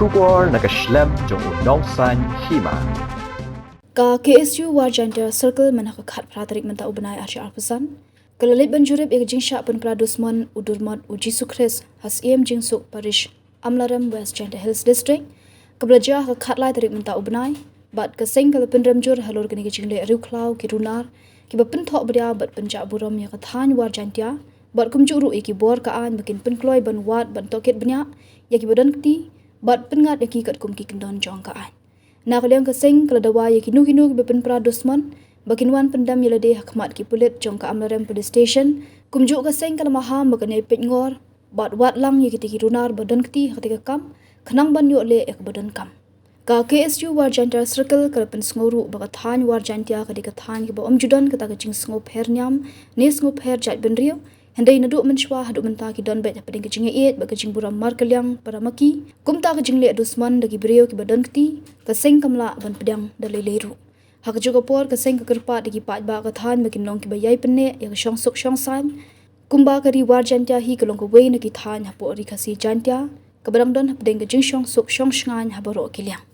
Shubor nakaslem jong unongsan Hima. Ka KSU Warjanta Circle mana Hakhmat pratarik menta ubenai asyar pesan. Kalau Leit banjurib ek jingsha Pynpra dusman udurmat Jisu Khrist has jingsuk parish Amlarem West Janta Hills District. Kebelajar Hakhmat lai tarik menta ubenai. Bat keseng kalau Pyndem jur halor kini kecing le ruklau kirunar. Kiba pentok beria bat penjak buram ya kathan Warjanta. Bat kumjuru iki bor kaan makin penkloi ban wat ban toket banyak. Ya kiba dan keti. Bat pengat yaki kat kumki kendon jong kaan. Nak liang keseng kalau dawa yaki nu kiba Pynpra dusman. Bakin wan Pyndem yalade Hakhmat ki Pulit jong ka Amlarem police station. Kumjuk keseng kalau maham bakanai pengor. Bat wat lang yaki tiki runar badan keti ketika kam. Kenang ban yuk le ek badan kam. Ka KSU Warjanta Circle kalau pensnguru bakathan Warjanta ketika than kiba omjudan kata kecing sngop hernyam. Ni sngop her jat benrio. Hendai naduk mensywa haduk mentah ki don bet peding kecing eet bak kecing buram markeliang para maki. Kumta kecing le dusman dagi brio ki badan keti. Keseng kamla ban pedang daleleru. Hak juga por keseng kekerpat dagi pat ba kathan makin long ki bayai penne ya syong sok syong san. Kumba kari Warjanta hi kelong ko wei na ki than hapo ri kasi janta. Kebarang don peding kecing syong sok syong shngan habaro kiliang.